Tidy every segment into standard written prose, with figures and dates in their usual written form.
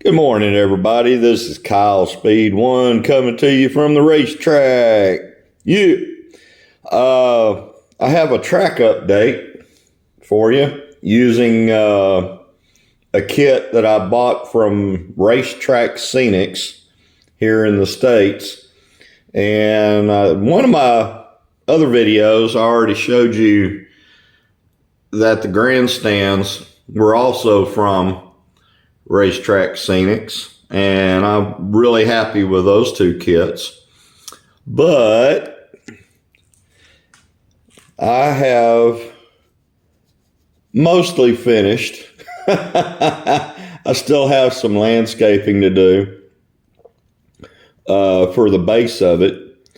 Good morning, everybody. This is Kyle Speed One coming to you from the racetrack. I have a track update for you using a kit that I bought from Track Scenics here in the States. And one of my other videos, I already showed you that the grandstands were also from Track Scenics, and I'm really happy with those two kits. But I have mostly finished. I still have some landscaping to do for the base of it,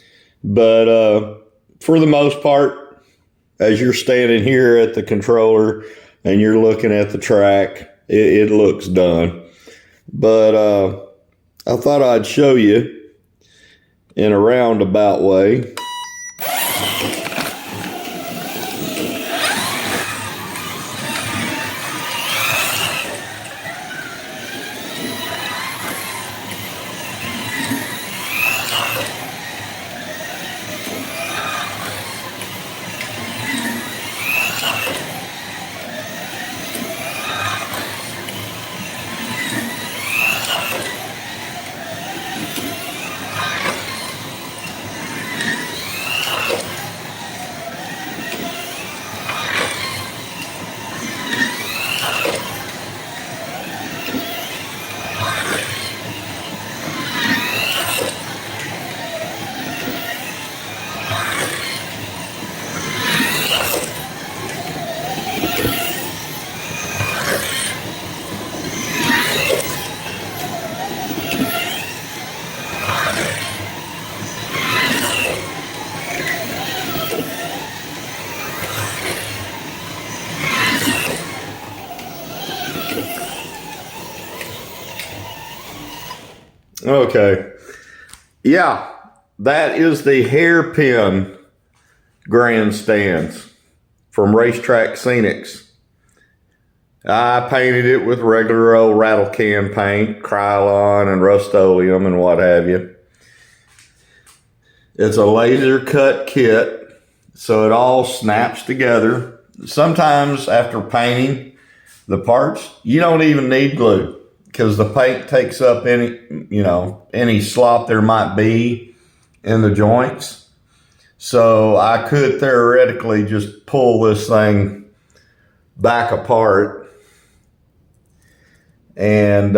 but for the most part, as you're standing here at the controller and you're looking at the track, it looks done. But I thought I'd show you in a roundabout way. Okay. Yeah, that is the hairpin grandstands from Track Scenics. I painted it with regular old rattle can paint, Krylon and Rust-Oleum and what have you. It's a laser cut kit, so it all snaps together. Sometimes after painting the parts, you don't even need glue, because the paint takes up any slop there might be in the joints. So I could theoretically just pull this thing back apart and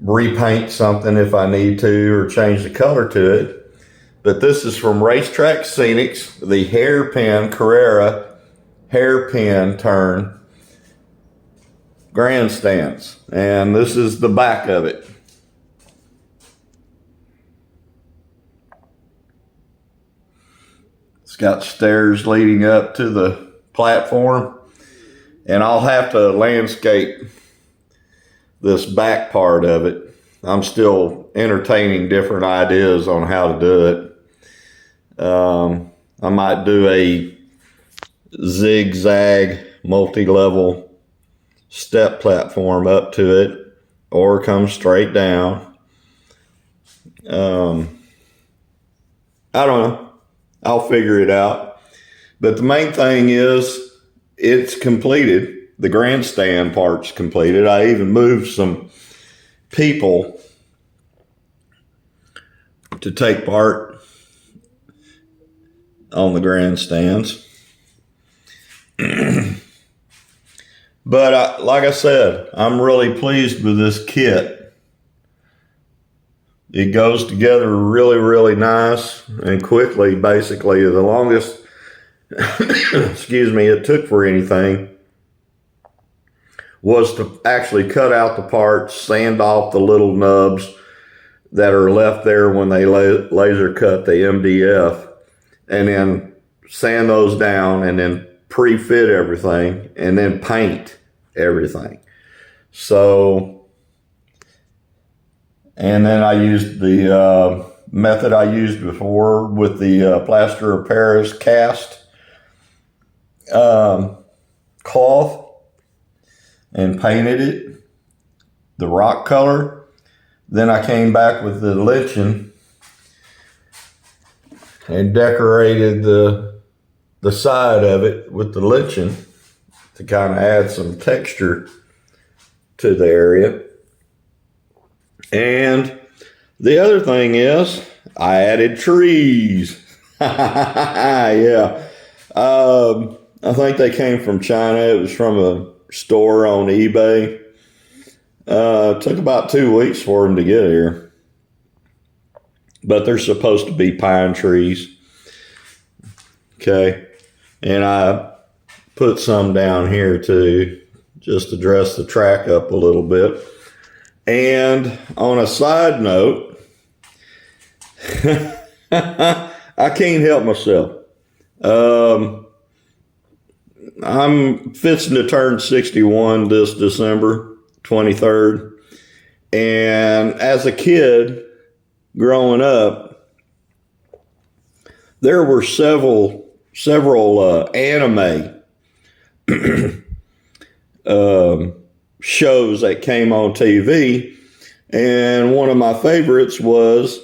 repaint something if I need to, or change the color to it. But this is from Track Scenics, the hairpin, Carrera hairpin turn grandstands, and this is the back of it. It's got stairs leading up to the platform, and I'll have to landscape this back part of it. I'm still entertaining different ideas on how to do it. I might do a zigzag multi-level step platform up to it, or come straight down. I don't know. I'll figure it out. But the main thing is it's completed. The grandstand part's completed. I even moved some people to take part on the grandstands. But like I said, I'm really pleased with this kit. It goes together really, really nice and quickly. Basically, the longest it took for anything was to actually cut out the parts, sand off the little nubs that are left there when they laser cut the MDF, and then sand those down, and then pre-fit everything, and then paint everything. So, and then I used the method I used before with the plaster of Paris cast cloth and painted it the rock color. Then I came back with the lynching and decorated the side of it with the lynching to kind of add some texture to the area. And the other thing is I added trees. Yeah. I think they came from China. It was from a store on eBay. It took about 2 weeks for them to get here. But they're supposed to be pine trees. Okay. And I put some down here too, just to dress the track up a little bit. And on a side note, I can't help myself. I'm fixing to turn 61 this December 23rd. And as a kid growing up, there were several anime shows that came on TV. And one of my favorites was,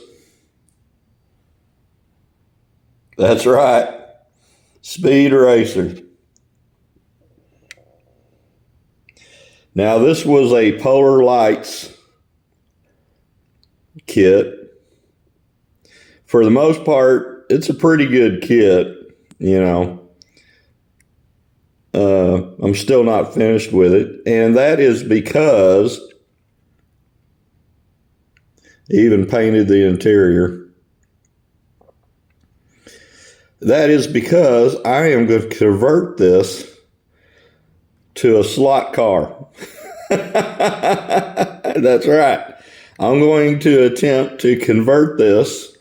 that's right, Speed Racer. Now, this was a Polar Lights kit. For the most part, it's a pretty good kit, you know. I'm still not finished with it. And that is because I even painted the interior. That is because I am going to convert this to a slot car. That's right. I'm going to attempt to convert this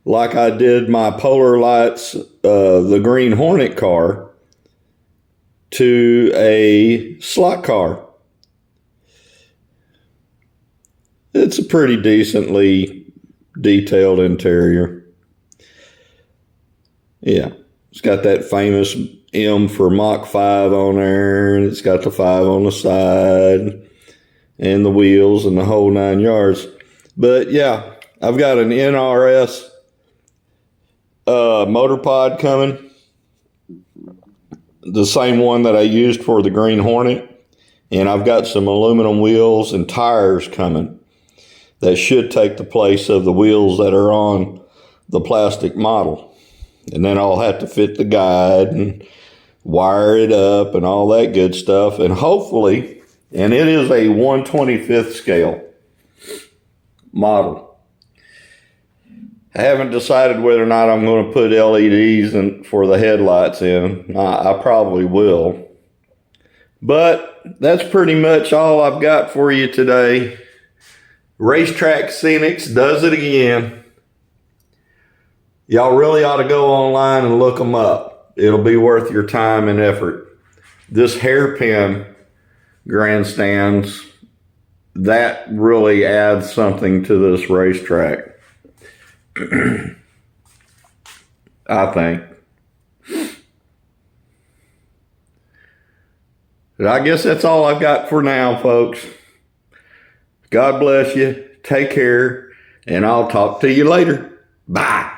like I did my Polar Lights, the Green Hornet car, to a slot car. It's a pretty decently detailed interior. Yeah, it's got that famous M for Mach 5 on there, and it's got the 5 on the side, and the wheels, and the whole 9 yards. But yeah, I've got an NRS motor pod coming, the same one that I used for the Green Hornet, and I've got some aluminum wheels and tires coming that should take the place of the wheels that are on the plastic model. And then I'll have to fit the guide and wire it up and all that good stuff. And hopefully, and it is a 1/25th scale model. I haven't decided whether or not I'm going to put LEDs in for the headlights in. I probably will. But that's pretty much all I've got for you today. Track Scenics does it again. Y'all really ought to go online and look them up. It'll be worth your time and effort. This hairpin grandstands, that really adds something to this racetrack. I think. But I guess that's all I've got for now, folks. God bless you. Take care. And I'll talk to you later. Bye.